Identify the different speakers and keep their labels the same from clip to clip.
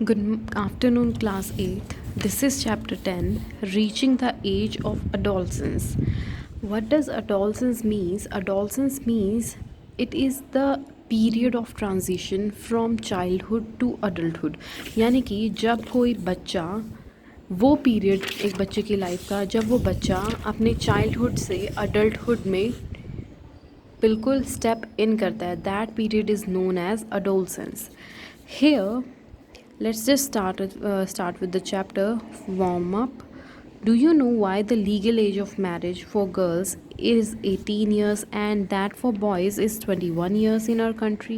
Speaker 1: Good afternoon, class 8. This is chapter 10, Reaching the Age of Adolescence. What does adolescence means? Adolescence means it is the period of transition from childhood to adulthood. यानी कि जब कोई बच्चा वो period एक बच्चे की life का जब वो बच्चा अपने चाइल्डहुड से अडल्टहुड में बिल्कुल स्टेप इन करता है, that period is known as adolescence. Here, let's just start with the chapter warm up. Do you know why the legal age of marriage for girls is 18 years and that for boys is 21 years in our country?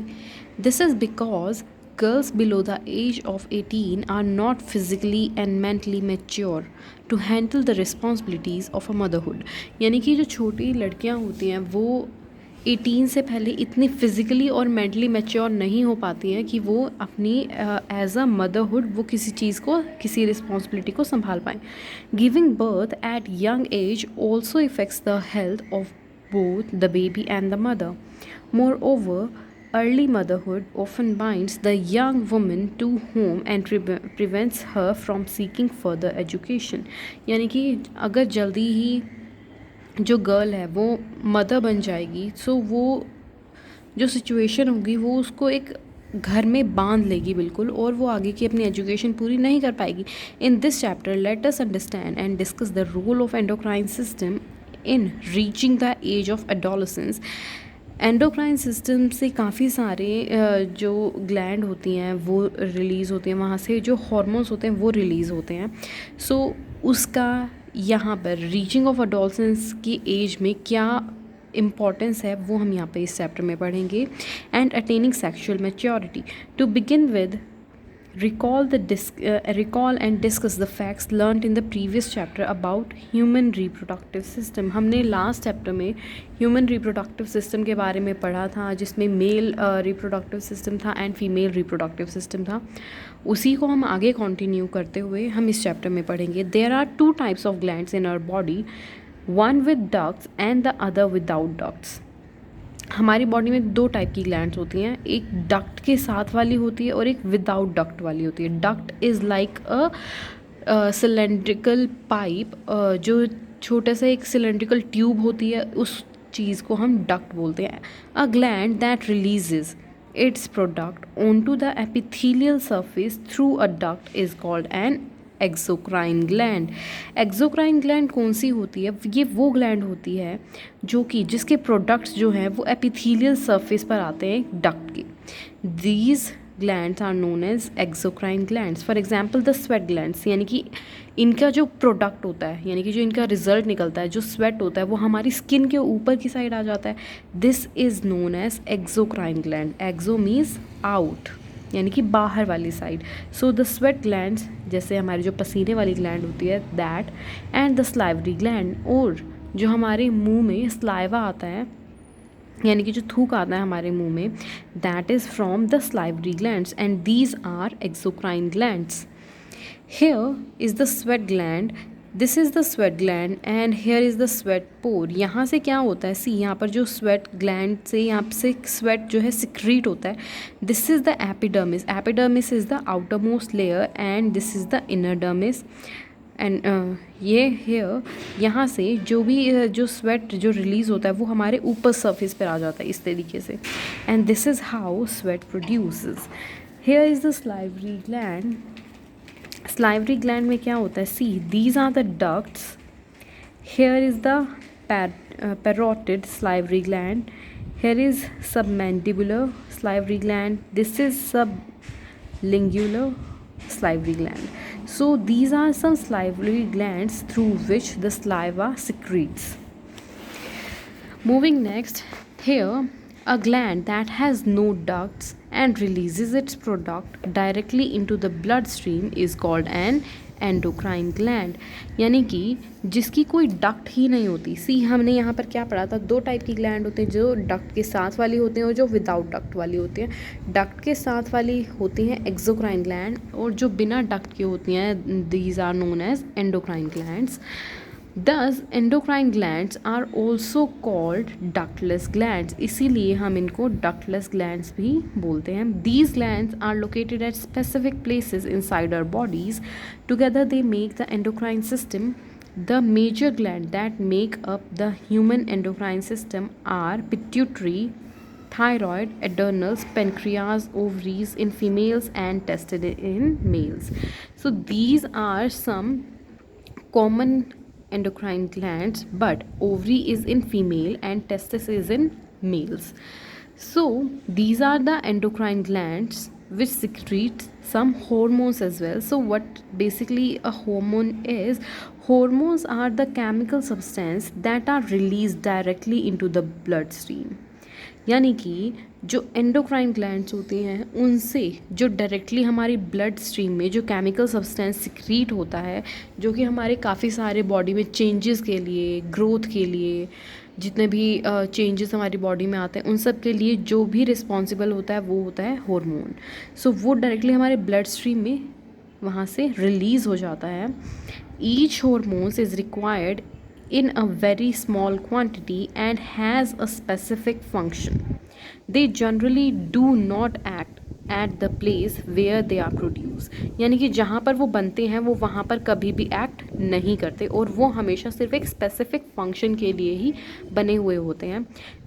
Speaker 1: This is because girls below the age of 18 are not physically and mentally mature to handle the responsibilities of a motherhood. यानी कि जो छोटी लड़कियां होती हैं वो 18 से पहले इतनी फिज़िकली और मेंटली मैच्योर नहीं हो पाती हैं कि वो अपनी एज अ मदरहुड वो किसी चीज़ को किसी रिस्पॉन्सिबिलिटी को संभाल पाएँ. Giving birth eight young age also effects the health of both the baby and the mother. Moreover, early motherhood often binds the young woman to home and prevents her from seeking further education. यानी कि अगर जल्दी ही जो girl है वो mother बन जाएगी सो वो जो सिचुएशन होगी वो उसको एक घर में बांध लेगी बिल्कुल और वो आगे की अपनी एजुकेशन पूरी नहीं कर पाएगी. In this chapter let us understand and discuss the role of endocrine system in reaching the age of adolescence. Endocrine system से काफ़ी सारे जो ग्लैंड होती हैं वो रिलीज़ होती हैं, वहाँ से जो हार्मोन्स होते हैं वो रिलीज़ होते हैं. सो उसका यहाँ पर रीचिंग ऑफ अडोलेसेंस की एज में क्या इम्पॉर्टेंस है वो हम यहाँ पे इस चैप्टर में पढ़ेंगे. And attaining sexual maturity. To begin with recall and discuss the facts learned in the previous chapter about human reproductive system. हमने लास्ट चैप्टर में ह्यूमन रिप्रोडक्टिव सिस्टम के बारे में पढ़ा था जिसमें मेल रिप्रोडक्टिव सिस्टम था एंड फीमेल रिप्रोडक्टिव सिस्टम था. उसी को हम आगे कंटिन्यू करते हुए हम इस चैप्टर में पढ़ेंगे. There are 2 types of glands in our body, one with ducts and the other without ducts. हमारी बॉडी में 2 टाइप की ग्लैंड्स होती हैं, एक डक्ट के साथ वाली होती है और एक विदाउट डक्ट वाली होती है. Duct is like a cylindrical pipe, जो छोटा सा एक सिलेंड्रिकल ट्यूब होती है उस चीज़ को हम डक्ट बोलते हैं. A gland that releases its product onto the epithelial surface through a duct is called an exocrine gland. Exocrine gland कौन सी होती है? ये वो ग्लैंड होती है जो कि जिसके प्रोडक्ट्स जो हैं वो एपिथेलियल सरफेस पर आते हैं डक्ट के. These glands are known as exocrine glands. For example the sweat glands, यानी कि इनका जो प्रोडक्ट होता है यानी कि जो इनका रिजल्ट निकलता है, जो स्वेट होता है वो हमारी स्किन के ऊपर की साइड आ जाता है. This is known as exocrine gland. Exo means out यानी कि बाहर वाली side. So the sweat glands जैसे हमारी जो पसीने वाली ग्लैंड होती है that, and the salivary gland, और जो हमारे मुंह में स्लाइवा आता है यानी कि जो थूक आता है हमारे मुंह में, that is from the salivary glands and these are exocrine glands. Here is the sweat gland. This is the sweat gland and here is the sweat pore. यहाँ से क्या होता है, सी यहाँ पर जो स्वेट ग्लैंड से यहाँ से स्वेट जो है सिक्रीट होता है. This is the epidermis. Epidermis is the outer most layer and this is the inner dermis. And ये हेयर यहाँ से जो भी जो स्वेट जो रिलीज़ होता है वो हमारे ऊपर सरफेस पर आ जाता है इस तरीके से. And this is how sweat produces. Here is the salivary gland. Salivary gland में क्या होता है, see these are the ducts. Here is the parotid salivary gland. Here is submandibular salivary gland. This is sublingual salivary gland. So these are some salivary glands through which the saliva secretes. Moving next, here a gland that has no ducts and releases its product directly into the bloodstream is called an endocrine gland. यानी कि जिसकी कोई duct ही नहीं होती. सी हमने यहाँ पर क्या पढ़ा था, 2 टाइप की ग्लैंड होते हैं, जो डक्ट के साथ वाली होती हैं और जो विदाउट डक्ट वाली होती हैं. डक्ट के साथ वाली होती हैं एक्सोक्राइन ग्लैंड और जो बिना डक्ट की होती हैं these are known as endocrine glands. Thus endocrine glands are also called ductless glands. इसीलिए हम इनको ductless glands भी बोलते हैं. These glands are located at specific places inside our bodies. Together they make the endocrine system. The major glands that make up the human endocrine system are pituitary, thyroid, adrenals, pancreas, ovaries in females and testes in males. So these are some common endocrine glands, but ovary is in female and testis is in males. So these are the endocrine glands which secrete some hormones as well. So what basically a hormone is, hormones are the chemical substance that are released directly into the bloodstream. यानी कि जो endocrine glands होते हैं उनसे जो directly हमारी blood stream में जो केमिकल सब्सटेंस सिक्रीट होता है, जो कि हमारे काफ़ी सारे बॉडी में चेंजेस के लिए, ग्रोथ के लिए, जितने भी चेंजेस हमारी बॉडी में आते हैं उन सब के लिए जो भी रिस्पॉन्सिबल होता है वो होता है हार्मोन. सो वो डायरेक्टली हमारे ब्लड स्ट्रीम में वहाँ से रिलीज़ हो जाता है. Each hormones is required in a very small quantity and has a specific function. They generally do not act at the place where they are produced. यानी कि जहाँ पर वो बनते हैं वो वहाँ पर कभी भी एक्ट नहीं करते और वो हमेशा सिर्फ एक स्पेसिफिक फंक्शन के लिए ही बने हुए होते हैं.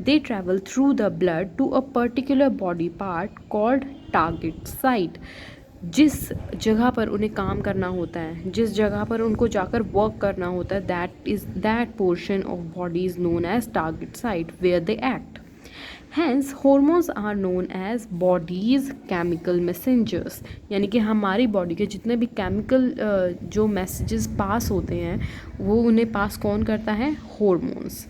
Speaker 1: They travel through the blood to a particular body part called target site. जिस जगह पर उन्हें काम करना होता है, जिस जगह पर उनको जाकर वर्क करना होता है, that portion of body is known as target site where they act. Hence hormones are known as body's chemical messengers. यानी कि हमारी बॉडी के जितने भी केमिकल जो मैसेजेस पास होते हैं वो उन्हें पास कौन करता है? Hormones.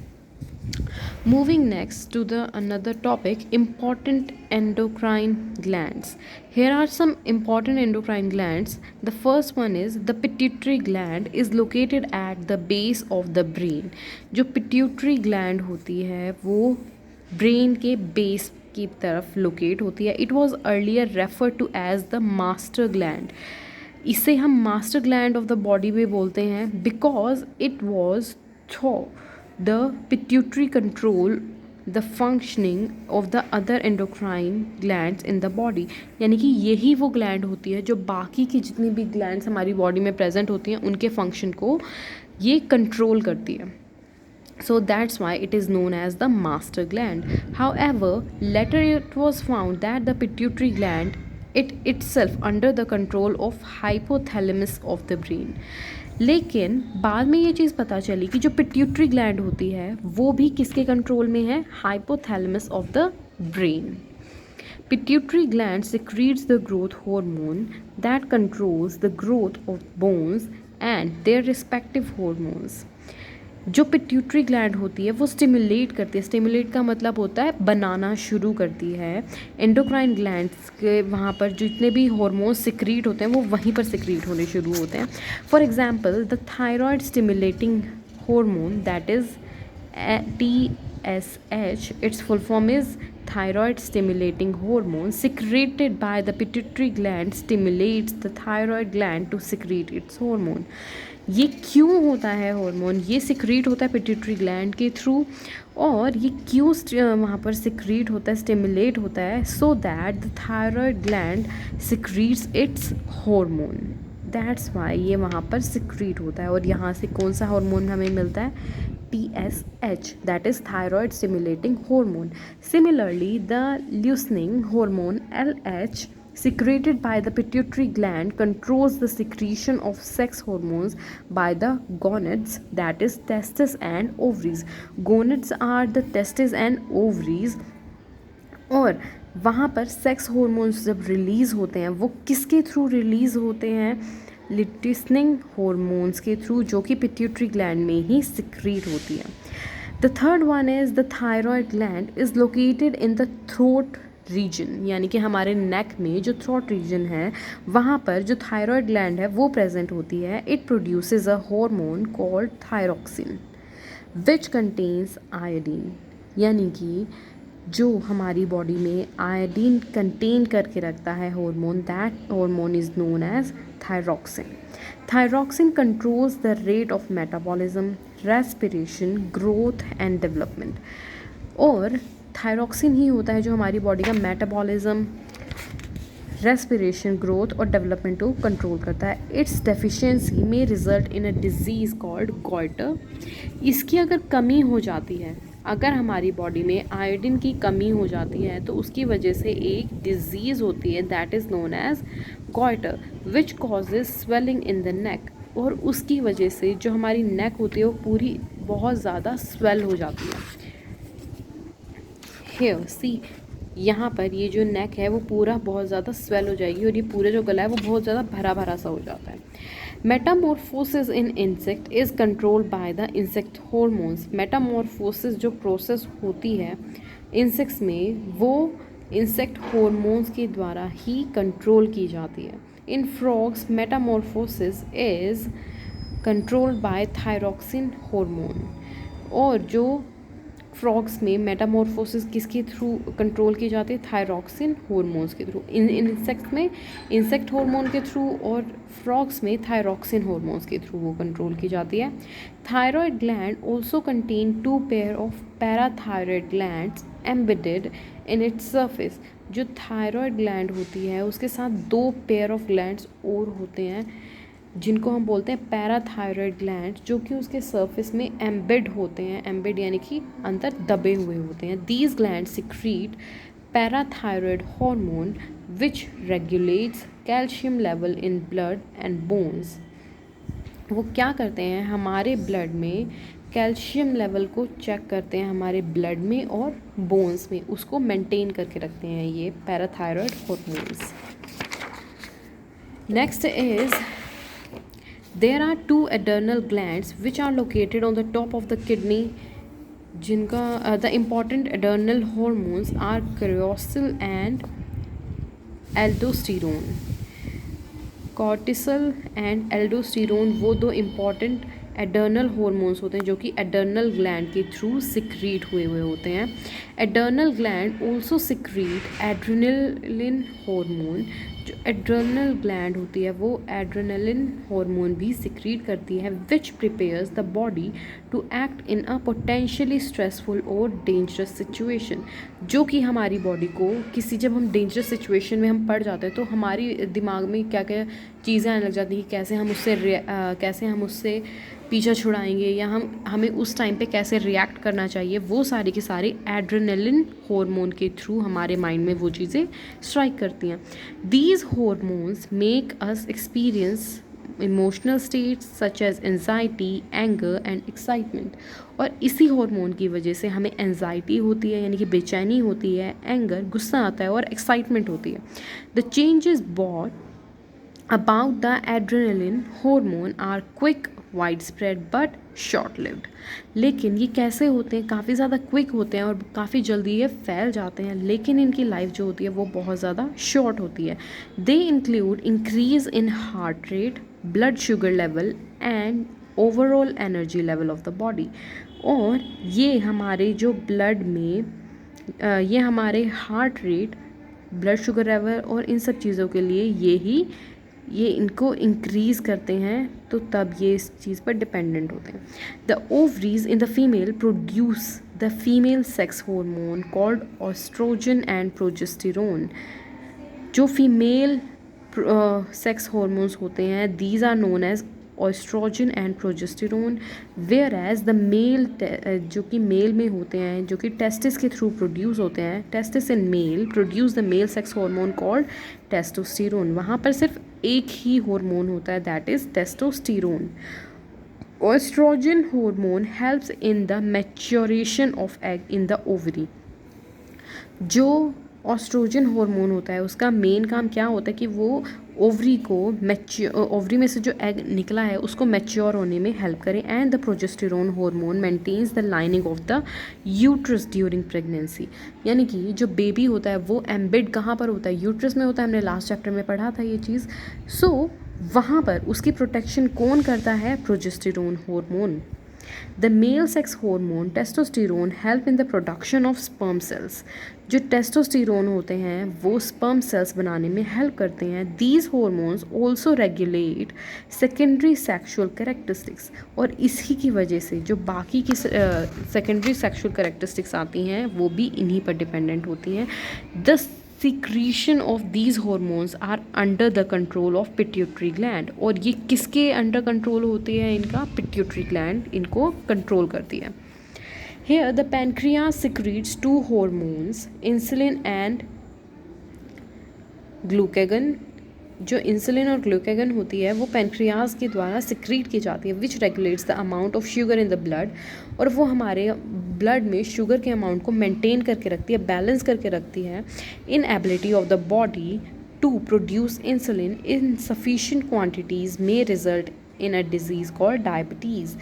Speaker 1: Moving next to the another topic, important endocrine glands. Here are some important endocrine glands. The first one is the pituitary gland is located at the base of the brain. जो pituitary gland होती है वो brain के base की तरफ locate होती है. It was earlier referred to as the master gland. इसे हम master gland of the body में बोलते हैं because it was thought the pituitary control the functioning of the other endocrine glands in the body. यानी कि यही वो gland होती है जो बाकी की जितनी भी ग्लैंड्स हमारी बॉडी में प्रेजेंट होती हैं उनके फंक्शन को ये कंट्रोल करती है. So that's why it is known as the master gland. However, later it was found that the pituitary gland it itself under the control of hypothalamus of the brain. लेकिन बाद में ये चीज़ पता चली कि जो पिट्यूटरी ग्लैंड होती है वो भी किसके कंट्रोल में है? Hypothalamus of the brain. Pituitary gland secretes the growth hormone that controls the growth of bones and their respective hormones. जो पिट्यूटरी ग्लैंड होती है वो स्टिमुलेट करती है. स्टिमुलेट का मतलब होता है बनाना शुरू करती है. एंडोक्राइन ग्लैंड्स के वहाँ पर जितने भी हार्मोन्स सिक्रीट होते हैं वो वहीं पर सिक्रीट होने शुरू होते हैं. For example the thyroid stimulating hormone that is TSH, its full form is thyroid stimulating hormone secreted by the pituitary gland stimulates the thyroid gland to secrete its hormone. ये क्यों होता है हार्मोन? ये secrete होता है pituitary gland के through और ये क्यों वहाँ पर सिक्रीट होता है, स्टिमुलेट होता है? So that the thyroid gland secretes it's hormone. That's why ये वहाँ पर सिक्रीट होता है. और यहाँ से कौन सा हार्मोन हमें मिलता है? TSH, that is thyroid stimulating hormone. Similarly, the leucine hormone LH secreted by the pituitary gland controls the secretion of sex hormones by the gonads, that is testes and ovaries. Gonads are the testes and ovaries. और वहाँ पर sex hormones जब release होते हैं वो किसके through release होते हैं? लिटिसनिंग हॉर्मोन्स के थ्रू, जो कि पिट्यूटरी ग्लैंड में ही सिक्रीट होती है. The third one is the thyroid gland is located in the throat region. यानी कि हमारे नेक में जो थ्रोट रीजन है वहाँ पर जो थायराइड ग्लैंड है वो प्रेजेंट होती है. It produces a hormone called thyroxine which contains iodine. यानी कि जो हमारी बॉडी में आयोडीन कंटेन करके रखता है hormone, that hormone is known as thyroxine. Thyroxine controls the rate of metabolism, respiration, growth and development. और थायरॉक्सिन ही होता है जो हमारी बॉडी का मेटाबॉलिज्म, रेस्पिरेशन, ग्रोथ और डेवलपमेंट को कंट्रोल करता है। Its deficiency may result in a disease called goitre. इसकी अगर कमी हो जाती है, अगर हमारी बॉडी में आयोडीन की कमी हो जाती है तो उसकी वजह से एक डिजीज़ होती है that is known as goitre which causes swelling in the neck. और उसकी वजह से जो हमारी नेक होती है वो पूरी बहुत ज़्यादा स्वेल हो जाती है। हेयर सी, यहाँ पर ये जो नेक है वो पूरा बहुत ज़्यादा स्वेल हो जाएगी और ये पूरा जो गला है वो बहुत ज़्यादा भरा भरा सा हो जाता है। Metamorphosis in insect is controlled by the insect hormones. Metamorphosis जो प्रोसेस होती है इंसेक्ट्स में वो इंसेक्ट हॉर्मोन्स के द्वारा ही कंट्रोल की जाती है। इन frogs Metamorphosis is controlled by thyroxine hormone. और जो फ्रॉग्स में मेटामॉर्फोसिस किसके थ्रू कंट्रोल की जाती है? थायरॉक्सिन हॉर्मोन्स के थ्रू। इन इंसेक्ट्स में इंसेक्ट हार्मोन के थ्रू और फ्रॉग्स में थायरॉक्सिन हॉर्मोन्स के थ्रू वो कंट्रोल की जाती है। Thyroid gland also contain 2 pair of parathyroid glands embedded in its surface. जो थायरॉयड ग्लैंड होती है उसके साथ 2 पेयर ऑफ ग्लैंड्स और होते हैं जिनको हम बोलते हैं पैराथायरॉयड ग्लैंड, जो कि उसके सरफेस में एम्बेड होते हैं। एम्बेड यानी कि अंदर दबे हुए होते हैं। These gland secrete parathyroid hormone which regulates calcium level in blood and bones. वो क्या करते हैं? हमारे ब्लड में कैल्शियम लेवल को चेक करते हैं, हमारे ब्लड में और बोन्स में, उसको मेंटेन करके रखते हैं ये parathyroid hormones. Next is there are 2 adrenal glands which are located on the top of the kidney जिनका the important adrenal hormones are cortisol and aldosterone। cortisol and aldosterone वो 2 important एडर्नल हॉर्मोन्स होते हैं जो कि adrenal gland के through secrete हुए होते हैं। Adrenal gland also secrete adrenaline hormone. जो एड्रेनल ग्लैंड होती है वो एड्रेनलिन हार्मोन भी सिक्रीट करती है which prepares the body to act in a potentially stressful और डेंजरस सिचुएशन। जो कि हमारी बॉडी को जब हम डेंजरस सिचुएशन में हम पड़ जाते हैं तो हमारी दिमाग में क्या क्या चीज़ें आने लग जाती हैं कि कैसे हम उससे पीछा छुड़ाएंगे या हमें उस टाइम पे कैसे रिएक्ट करना चाहिए। वो सारी की सारी एड्रेनलिन हार्मोन के थ्रू हमारे माइंड में वो चीज़ें स्ट्राइक करती हैं। These hormones make us experience emotional states such as anxiety, anger and excitement. और इसी हार्मोन की वजह से हमें एंजाइटी होती है यानी कि बेचैनी होती है, एंगर गुस्सा आता है और एक्साइटमेंट होती है। The changes brought about the adrenaline hormone are quick, widespread but short lived। लेकिन ये कैसे होते हैं? काफ़ी ज़्यादा क्विक होते हैं और काफ़ी जल्दी ये फैल जाते हैं, लेकिन इनकी लाइफ जो होती है वो बहुत ज़्यादा शॉर्ट होती है। They include increase in heart rate, blood sugar level and overall energy level of the body. और ये हमारे जो ब्लड में ये हमारे heart rate, blood sugar level और इन सब चीज़ों के लिए ये इनको इंक्रीज़ करते हैं, तो तब ये इस चीज़ पर डिपेंडेंट होते हैं। The ovaries in the female produce the female sex hormone called oestrogen and progesterone. जो फीमेल सेक्स हार्मोन्स होते हैं these are known as oestrogen and progesterone, whereas the male जो कि मेल में होते हैं, जो कि टेस्टिस के थ्रू प्रोड्यूस होते हैं। Testis in male produce the male sex hormone called testosterone. वहाँ पर सिर्फ एक ही हार्मोन होता है that is testosterone. Oestrogen hormone helps in the maturation of egg in the ovary. जो ऑस्ट्रोजन हार्मोन होता है उसका मेन काम क्या होता है कि वो ओवरी को ओवरी में से जो एग निकला है उसको मैच्योर होने में हेल्प करे। And the progesterone hormone maintains the lining of the uterus during pregnancy. यानी कि जो बेबी होता है वो एम्बेड कहाँ पर होता है? यूट्रस में होता है। हमने लास्ट चैप्टर में पढ़ा था ये चीज़। सो वहाँ पर उसकी प्रोटेक्शन कौन करता है? Progesterone hormone. The male sex hormone testosterone help in the production of sperm cells. जो टेस्टोस्टेरोन होते हैं वो स्पर्म सेल्स बनाने में हेल्प करते हैं। These hormones also regulate secondary sexual characteristics, और इसी की वजह से जो बाकी की सेकेंडरी सेक्शुअल कैरेक्टरिस्टिक्स आती हैं वो भी इन्हीं पर डिपेंडेंट होती हैं। The secretion of these hormones are under the control of pituitary gland, और ये किसके अंडर कंट्रोल होती है? इनका पिट्यूटरी ग्लैंड इनको कंट्रोल करती है। Here the pancreas secretes two hormones, insulin and glucagon। जो इंसुलिन और ग्लूकागन होती है वो पैनक्रियाज के द्वारा सिक्रीट की जाती है, which regulates the amount of sugar in the blood, और वो हमारे ब्लड में शुगर के अमाउंट को मेंटेन करके रखती है, बैलेंस करके रखती है। Inability of the body to produce insulin in sufficient quantities में result in a disease called diabetes.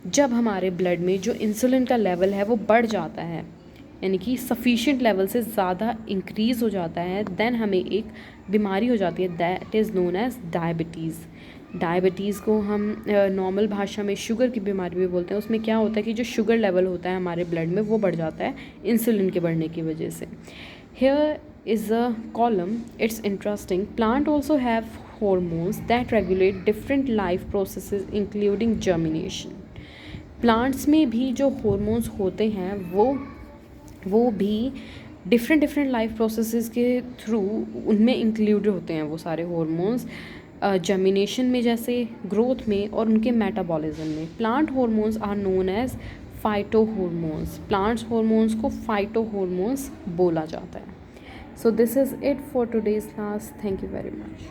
Speaker 1: जब हमारे ब्लड में जो इंसुलिन का लेवल है वो बढ़ जाता है, यानी कि सफिशिएंट लेवल से ज़्यादा इंक्रीज़ हो जाता है, देन हमें एक बीमारी हो जाती है, that is known as diabetes. Diabetes को हम नॉर्मल भाषा में शुगर की बीमारी भी बोलते हैं। उसमें क्या होता है कि जो शुगर लेवल होता है हमारे ब्लड में वो बढ़ जाता है इंसुलिन के बढ़ने की वजह से। Here is a column, it's interesting. Plant also have hormones that regulate different life processes including germination। Plants में भी जो हॉर्मोन्स होते हैं वो भी डिफरेंट लाइफ प्रोसेसेस के थ्रू उनमें इंक्लूड होते हैं वो सारे हॉर्मोन्स, जर्मिनेशन में जैसे ग्रोथ में और उनके मेटाबॉलिज्म में। Plant hormones are known as phyto hormones. Plants hormones को फाइटो हॉर्मोन्स बोला जाता है। So this is it for today's class. Thank you very much.